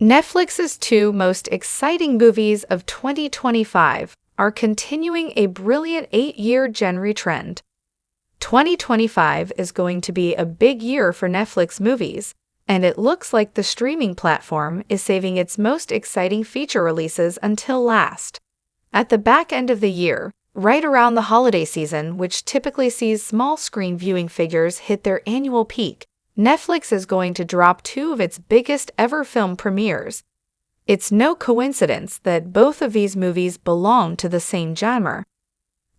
Netflix's two most exciting movies of 2025 are continuing a brilliant 8-year genre trend. 2025 is going to be a big year for Netflix movies, and it looks like the streaming platform is saving its most exciting feature releases until last. At the back end of the year, right around the holiday season, which typically sees small screen viewing figures hit their annual peak, Netflix is going to drop two of its biggest ever film premieres. It's no coincidence that both of these movies belong to the same genre.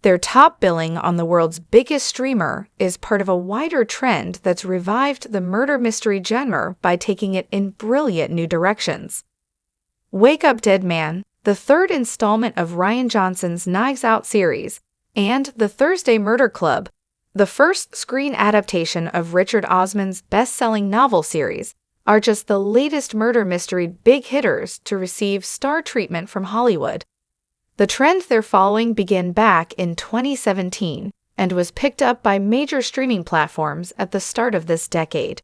Their top billing on the world's biggest streamer is part of a wider trend that's revived the murder mystery genre by taking it in brilliant new directions. Wake Up Dead Man, the third installment of Rian Johnson's Knives Out series, and The Thursday Murder Club, the first screen adaptation of Richard Osman's best-selling novel series, are just the latest murder mystery big hitters to receive star treatment from Hollywood. The trend they're following began back in 2017 and was picked up by major streaming platforms at the start of this decade.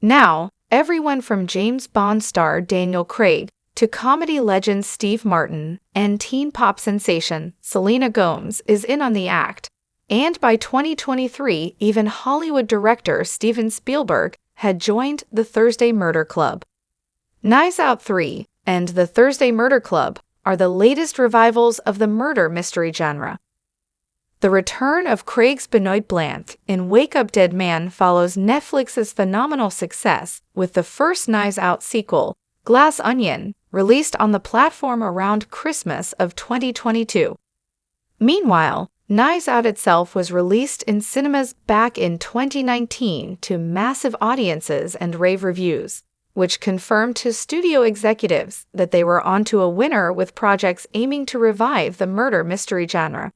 Now, everyone from James Bond star Daniel Craig to comedy legend Steve Martin and teen pop sensation Selena Gomez is in on the act. And by 2023, even Hollywood director Steven Spielberg had joined the Thursday Murder Club. Knives Out 3 and The Thursday Murder Club are the latest revivals of the murder mystery genre. The return of Craig's Benoit Blanc in Wake Up Dead Man follows Netflix's phenomenal success with the first Knives Out sequel, Glass Onion, released on the platform around Christmas of 2022. Meanwhile, Knives Out itself was released in cinemas back in 2019 to massive audiences and rave reviews, which confirmed to studio executives that they were onto a winner with projects aiming to revive the murder mystery genre.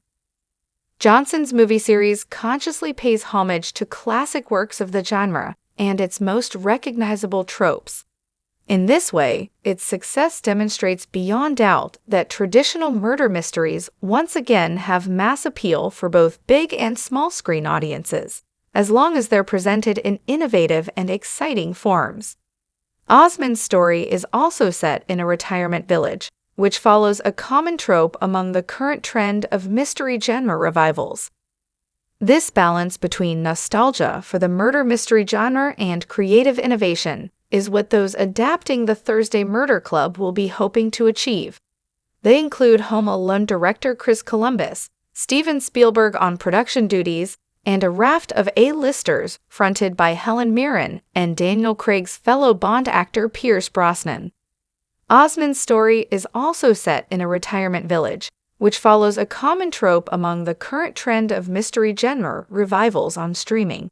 Johnson's movie series consciously pays homage to classic works of the genre and its most recognizable tropes. In this way, its success demonstrates beyond doubt that traditional murder mysteries once again have mass appeal for both big and small screen audiences, as long as they're presented in innovative and exciting forms. Osman's story is also set in a retirement village, which follows a common trope among the current trend of mystery genre revivals. This balance between nostalgia for the murder mystery genre and creative innovation is what those adapting the Thursday Murder Club will be hoping to achieve. They include Home Alone director Chris Columbus, Steven Spielberg on production duties, and a raft of A-listers fronted by Helen Mirren and Daniel Craig's fellow Bond actor Pierce Brosnan. Osman's story is also set in a retirement village, which follows a common trope among the current trend of mystery genre revivals on streaming.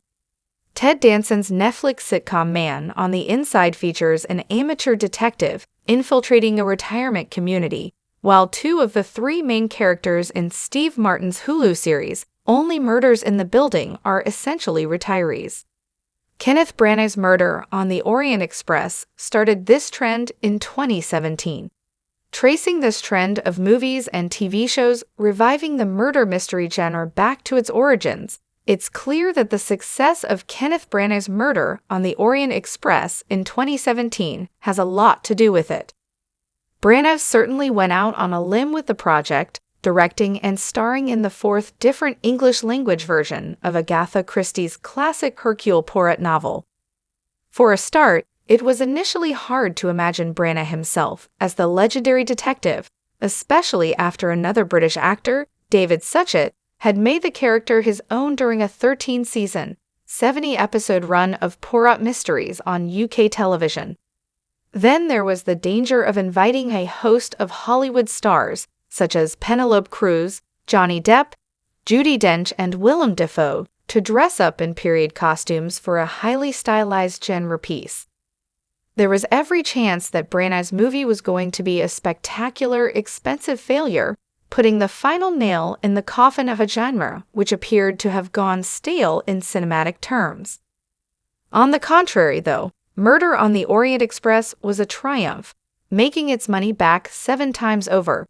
Ted Danson's Netflix sitcom Man on the Inside features an amateur detective infiltrating a retirement community, while two of the three main characters in Steve Martin's Hulu series, Only Murders in the Building, are essentially retirees. Kenneth Branagh's Murder on the Orient Express started this trend in 2017. Tracing this trend of movies and TV shows reviving the murder mystery genre back to its origins, it's clear that the success of Kenneth Branagh's Murder on the Orient Express in 2017 has a lot to do with it. Branagh certainly went out on a limb with the project, directing and starring in the fourth different English-language version of Agatha Christie's classic Hercule Poirot novel. For a start, it was initially hard to imagine Branagh himself as the legendary detective, especially after another British actor, David Suchet, had made the character his own during a 13-season, 70-episode run of Poirot Mysteries on UK television. Then there was the danger of inviting a host of Hollywood stars, such as Penelope Cruz, Johnny Depp, Judi Dench, and Willem Dafoe, to dress up in period costumes for a highly stylized genre piece. There was every chance that Branagh's movie was going to be a spectacular, expensive failure, putting the final nail in the coffin of a genre which appeared to have gone stale in cinematic terms. On the contrary, though, Murder on the Orient Express was a triumph, making its money back 7 times over.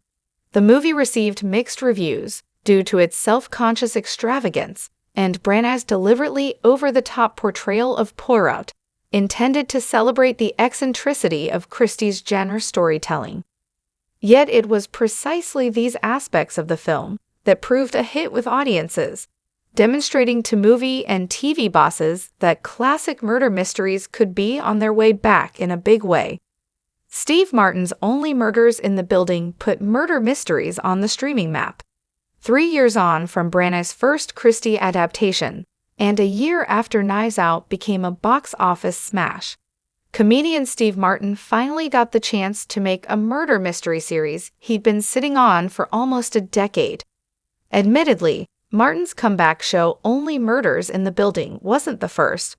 The movie received mixed reviews due to its self-conscious extravagance and Branagh's deliberately over-the-top portrayal of Poirot, intended to celebrate the eccentricity of Christie's genre storytelling. Yet it was precisely these aspects of the film that proved a hit with audiences, demonstrating to movie and TV bosses that classic murder mysteries could be on their way back in a big way. Steve Martin's Only Murders in the Building put murder mysteries on the streaming map. 3 years on from Branagh's first Christie adaptation, and a year after Knives Out became a box office smash, comedian Steve Martin finally got the chance to make a murder mystery series he'd been sitting on for almost a decade. Admittedly, Martin's comeback show Only Murders in the Building wasn't the first,